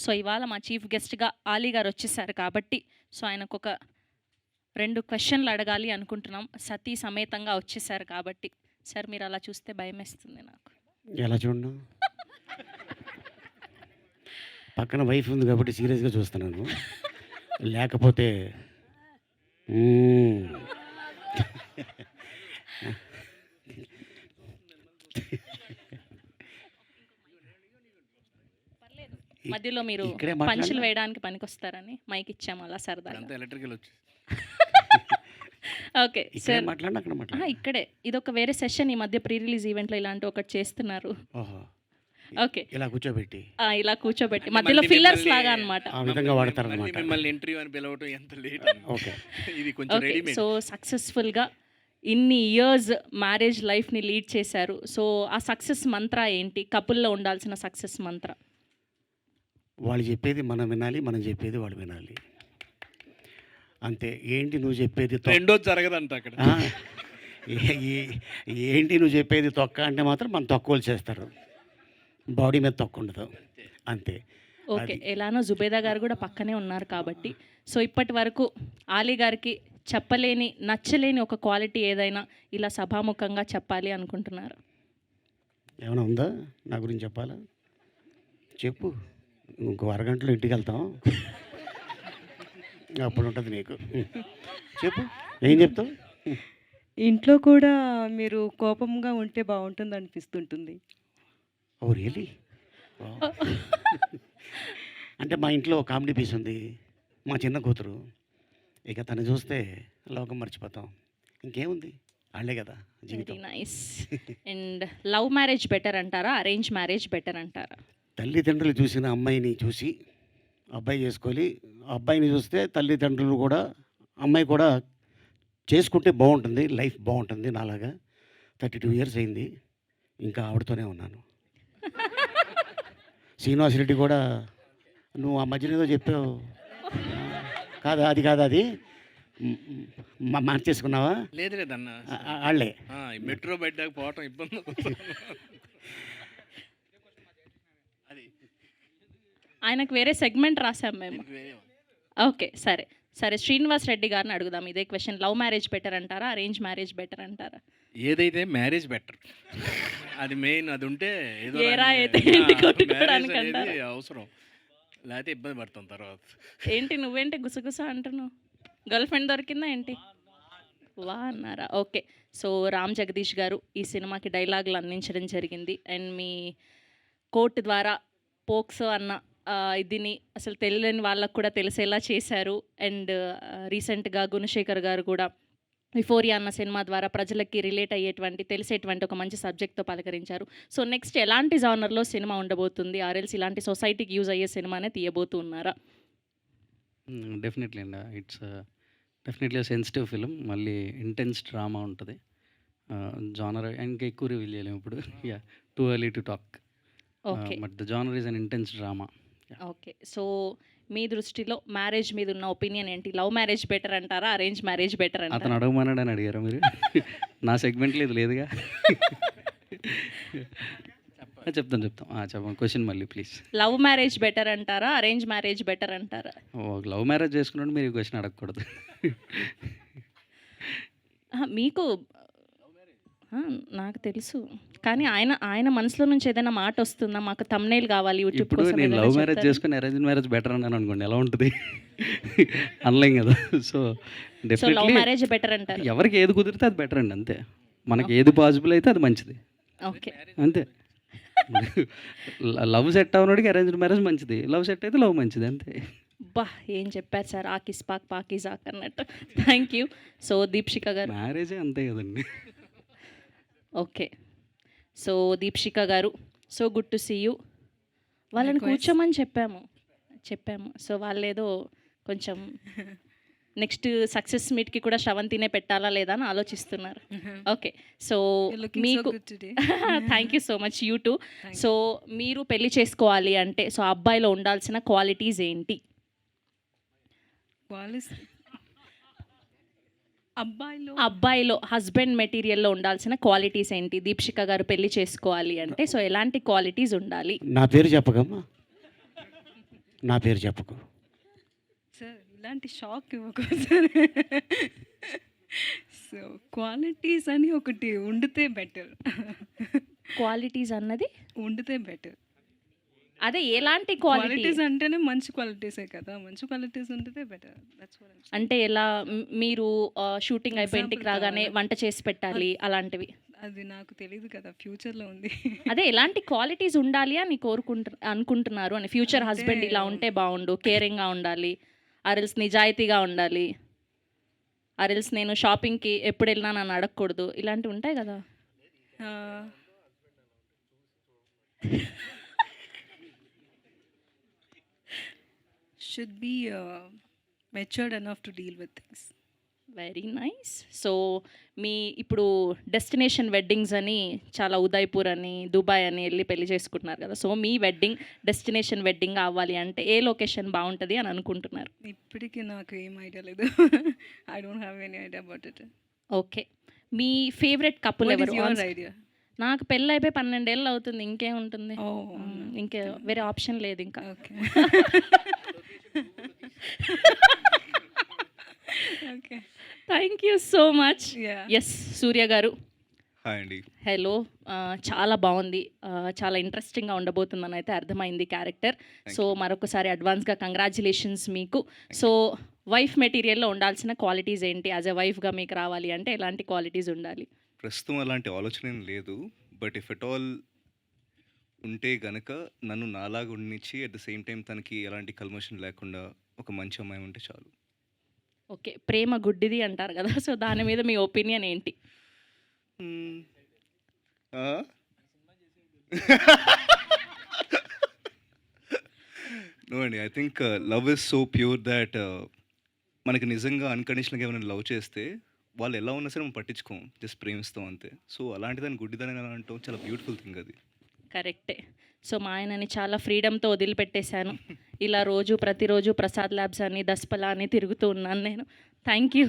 So ఇవాళ మా chief గెస్ట్గా ఆలీ గారు వచ్చేసారు కాబట్టి సో ఆయనకు ఒక 2 క్వశ్చన్లు అడగాలి అనుకుంటున్నాం. సతీ సమేతంగా వచ్చేసారు కాబట్టి. సార్ మీరు అలా చూస్తే భయమేస్తుంది నాకు. ఎలా చూడను? పక్కన వైఫ్ ఉంది కాబట్టి సీరియస్‌గా చూస్తున్నాను. లేకపోతే హ్మ్. మధ్యలో మీరు ఇక్కడే పంచులు మాట్లాడనా? వేయడానికి పనికొస్తారని మైక్ ఇచ్చాము అలా సరదాగా. అంతా ఎలక్ట్రికల్ వచ్చి ఓకే ఇక్కడే సార్. మాట్లాడనా? అక్కడ మాట్లాడనా? ఇక్కడే ఇదొక వేరే సెషన్ ఈ మధ్య ప్రీ రిలీజ్ ఈవెంట్లో ఇలాంటి ఒకటి చేస్తున్నారు. ఓహో! ఓకే. ఇలా కూర్చోబెట్టి ఇలా కూర్చోబెట్టి అంటే మధ్యలో మళ్ళీ ఫిల్లర్స్ మిమ్మల్ని- లాగా అన్నమాట. ఆ విధంగా వాడతారనమాట. మళ్ళీ మిమ్మల్ని ఇంటర్వ్యూ అని పిలవటం ఎంత లేట్ ఓకే. ఇది కొంచెం ఓకే. రెడీమేడ్. సో సక్సెస్ఫుల్గా ఇన్ని ఇయర్స్ మ్యారేజ్ లైఫ్ని లీడ్ చేశారు. సో ఆ సక్సెస్ మంత్ర ఏంటి? కపుల్లో ఉండాల్సిన సక్సెస్ మంత్ర. వాళ్ళు చెప్పేది మనం వినాలి, మనం చెప్పేది వాళ్ళు వినాలి. అంతే. ఏంటి నువ్వు చెప్పేది రెండోది జరగదంట అక్కడ. ఆ, ఏంటి నువ్వు చెప్పేది తొక్క అంటే మాత్రం మనం తక్కువలు చేస్తారు. బాడీ మీద తొక్క ఉండదు. అంతే. ఓకే. ఎలానో జుబేదా గారు కూడా పక్కనే ఉన్నారు కాబట్టి సో ఇప్పటి వరకు ఆలీ గారికి చెప్పలేని నచ్చలేని ఒక క్వాలిటీ ఏదైనా ఇలా సభాముఖంగా చెప్పాలి అనుకుంటున్నారు? ఏమైనా ఉందా నా గురించి చెప్పాలా? చెప్పు. ఇంకో అరగంటలో ఇంటికి వెళ్తాం. అప్పుడు ఉంటుంది నీకు. చెప్పు. ఏం చెప్తావు? ఇంట్లో కూడా మీరు కోపంగా ఉంటే బాగుంటుంది అనిపిస్తుంటుంది. Oh really? అంటే మా ఇంట్లో కామెడీ పీస్ ఉంది. మా చిన్న కూతురు. ఇక తను చూస్తే లోకం మర్చిపోతాం. ఇంకేముంది? వాళ్ళే కదా వెరీ జీవితం. Nice. And love marriage better అంటారా? అరేంజ్ మ్యారేజ్ బెటర్ అంటారా? తల్లిదండ్రులు చూసిన అమ్మాయిని చూసి అబ్బాయి చేసుకోవాలి. అబ్బాయిని చూస్తే తల్లిదండ్రులు కూడా అమ్మాయి కూడా చేసుకుంటే బాగుంటుంది. లైఫ్ బాగుంటుంది. నాలాగా 32 ఇయర్స్ అయింది. ఇంకా ఆవిడతోనే ఉన్నాను. శ్రీనివాస్ రెడ్డి కూడా నువ్వు ఆ మధ్యన ఏదో చెప్పావు కాదా? అది కాదా? అది మార్చేసుకున్నావా? లేదు లేదన్న. వాళ్ళే. మెట్రో బయట దాకా పోవటం ఇబ్బంది. అది ఆయనకు వేరే సెగ్మెంట్ రాసాం మేము. దీనికి వేరే ఉంది. ఓకే సరే సరే. శ్రీనివాస్ రెడ్డి గారిని అడుగుదాం ఇదే క్వశ్చన్. లవ్ మ్యారేజ్ బెటర్ అంటారా? అరేంజ్ మ్యారేజ్ బెటర్ అంటారా? ఏదైతే మ్యారేజ్ బెటర్, అది మెయిన్. అది ఉంటే ఏదో ఏరా రాని- అయితే ఆ, ఏంటి marriage కొట్టుకోవడానికి అనేది అంటారా? అవసరం. లేకపోతే ఇబ్బంది పడతాం తర్వాత. ఏంటి నువ్వేంటి గుసగుస అంటున్నావు? గర్ల్ ఫ్రెండ్ దొరికిందా ఏంటి? వా అన్నారా? ఓకే. సో రామ్ జగదీష్ గారు ఈ సినిమాకి డైలాగులు అందించడం జరిగింది. అండ్ మీ కోర్టు ద్వారా పోక్సో అన్న ఇదిని అసలు తెలియని వాళ్ళకు కూడా తెలిసేలా చేశారు. అండ్ రీసెంట్గా గుణశేఖర్ గారు కూడా యుఫోరియా అన్న సినిమా ద్వారా ప్రజలకి రిలేట్ అయ్యేటువంటి తెలిసేటువంటి ఒక మంచి సబ్జెక్ట్తో పలకరించారు. సో నెక్స్ట్ ఎలాంటి జానర్లో సినిమా ఉండబోతుంది? ఆర్ఎల్స్ ఇలాంటి సొసైటీకి యూజ్ అయ్యే సినిమానే తీయబోతున్నారా? డెఫినెట్లీ అండి. It's definitely sensitive film. మళ్ళీ ఇంటెన్స్ డ్రామా ఉంటుంది. జానర్ ఇంకా ఎక్కువ రివీల్ చేయలేము ఇప్పుడు. Yeah, too early to talk. Okay. But the genre is an intense drama. Okay. So మీ దృష్టిలో మ్యారేజ్ మీద ఉన్న ఒపీనియన్ ఏంటి? లవ్ మ్యారేజ్ బెటర్ అంటారా? అరేంజ్ మ్యారేజ్ బెటర్ అతను అంటారా? అడగమన్నాడని అడిగారా మీరు? నా సెగ్మెంట్లో ఇది లేదుగా. చెప్తాం. చెప్పండి క్వశ్చన్ మళ్ళీ ప్లీజ్. లవ్ మ్యారేజ్ బెటర్ అంటారా? అరేంజ్ మ్యారేజ్ బెటర్ అంటారా? లవ్ మ్యారేజ్ చేసుకున్నట్టు మీరు ఈ క్వశ్చన్ అడగకూడదు. మీకు నాకు తెలుసు. కానీ ఆయన మనసులో నుంచి ఏదైనా మాట వస్తుందా? మాకు thumbnail కావాలి యూట్యూబ్ ఇప్పుడు కోసం నేను ఏదైనా లవ్ మ్యారేజ్ చెప్తారా? చేసుకుని అరేంజ్ మ్యారేజ్ బెటర్ అన్నాను అనుకోండి, ఎలా ఉంటుంది? అనలేం కదా. So so love definitely marriage better అంటారు. ఎవరికి ఏది కుదిరితే అది బెటర్ అండి. అంతే. మనకి ఏది పాసిబుల్ అయితే అది మంచిది. ఓకే. అంతే. లవ్ సెట్ అవనోడికి అరేంజ్డ్ మ్యారేజ్ మంచిది, లవ్ సెట్ అయితే లవ్ మంచిది. అంతే. బా ఏం చెప్పారు సార్. ఆకిస్ పాక్ పాకిజాక్ అన్నట్టు. Thank you. సో దీప్షిక గారు. మ్యారేజే అంతే కదండి. ఓకే. సో దీప్షిక గారు, so good to see you. వాళ్ళని Likewise. కూర్చోమని చెప్పాము. సో వాళ్ళేదో కొంచెం నెక్స్ట్ సక్సెస్ మీట్కి కూడా శ్రవంతినే పెట్టాలా లేదా అని ఆలోచిస్తున్నారు. Okay. So You're looking so మీకు good today. Thank you so much you two. So మీరు పెళ్లి చేసుకోవాలి అంటే సో అబ్బాయిలో ఉండాల్సిన క్వాలిటీస్ ఏంటి? అబ్బాయిలో హస్బెండ్ మెటీరియల్లో ఉండాల్సిన క్వాలిటీస్ ఏంటి? దీప్షిక గారు పెళ్లి చేసుకోవాలి అంటే సో ఎలాంటి క్వాలిటీస్ ఉండాలి? నా పేరు చెప్పకమ్మా. నా పేరు చెప్పకు. సార్ ఇలాంటి షాక్ ఇవ్వకు సార్. సో క్వాలిటీస్ అని ఒకటి ఉండితే బెటర్. క్వాలిటీస్ అన్నది ఉండితే బెటర్. అదే ఎలాంటి క్వాలిటీ క్వాలిటీస్ అంటేనే మంచి క్వాలిటీసే కదా, మంచి క్వాలిటీస్ ఉండితే బెటర్. అంటే ఎలా మీరు షూటింగ్ అయిపోయి ఇంటికి Example రాగానే కావాలా? వంట చేసి పెట్టాలి అలాంటివి? అది నాకు తెలియదు కదా, ఫ్యూచర్లో ఉంది. అదే ఎలాంటి క్వాలిటీస్ ఉండాలి అని అనుకుంటున్నారు అని? ఫ్యూచర్ అంటే- హస్బెండ్ ఇలా ఉంటే బాగుండు, కేరింగ్గా ఉండాలి, అరిల్స్ నిజాయితీగా ఉండాలి, అరిల్స్ నేను షాపింగ్కి ఎప్పుడు వెళ్ళినా నన్ను అడగకూడదు, ఇలాంటివి ఉంటాయి కదా. Should be matured enough to deal with things. Very nice. So మీ ఇప్పుడు డెస్టినేషన్ వెడ్డింగ్స్ అని చాలా ఉదయ్పూర్ అని దుబాయ్ అని వెళ్ళి పెళ్లి చేసుకుంటున్నారు కదా. సో మీ వెడ్డింగ్ డెస్టినేషన్ వెడ్డింగ్ అవ్వాలి అంటే ఏ లొకేషన్ బాగుంటుంది అని అనుకుంటున్నారు? ఇప్పటికీ నాకు ఏం ఐడియా లేదు. I don't have any idea about it. Okay, మీ ఫేవరెట్ కపుల్ ఎవరు? Your idea? నాకు పెళ్ళి అయిపోయి 12 ఏళ్ళు అవుతుంది, ఇంకేముంటుంది? ఓ ఇంకే వేరే ఆప్షన్ లేదు ఇంకా. Okay. Okay, thank you so much. Yeah. Yes, Surya garu hi అండి. హలో. చాలా బాగుంది, చాలా ఇంట్రెస్టింగ్గా ఉండబోతుందని అయితే అర్థమైంది క్యారెక్టర్. సో మరొకసారి అడ్వాన్స్గా కంగ్రాచులేషన్స్ మీకు. సో వైఫ్ మెటీరియల్లో ఉండాల్సిన క్వాలిటీస్ ఏంటి? యాజ్ ఎ వైఫ్గా మీకు రావాలి అంటే ఎలాంటి క్వాలిటీస్ ఉండాలి? ప్రస్తుతం అలాంటి ఆలోచన ఏం లేదు. బట్ ఇఫ్ ఎట్ ఆల్ ఉంటే గనక నన్ను నాలాగా ఉండిచ్చి అట్ ద సేమ్ టైం తనకి ఎలాంటి కల్మషం లేకుండా ఒక మంచి అమ్మాయి ఉంటే చాలు. ఓకే, ప్రేమ గుడ్డిది అంటారు కదా, సో దాని మీద మీ ఒపీనియన్ ఏంటి? నో అండి, I think love is so pure that మనకి నిజంగా అన్కండిషనల్గా ఏమైనా లవ్ చేస్తే వాళ్ళు ఎలా ఉన్నా సరే మనం పట్టించుకోం, జస్ట్ ప్రేమిస్తాం అంతే. సో అలాంటి దాన్ని గుడ్డిదాన్ని ఎలా అంటాం, చాలా బ్యూటిఫుల్ థింగ్ అది. కరెక్టే. సో మా ఆయనని చాలా ఫ్రీడమ్తో వదిలిపెట్టేశాను. ఇలా ప్రతిరోజు ప్రసాద్ ల్యాబ్స్ అని దస్పలా అని తిరుగుతూ ఉన్నాను నేను. Thank you.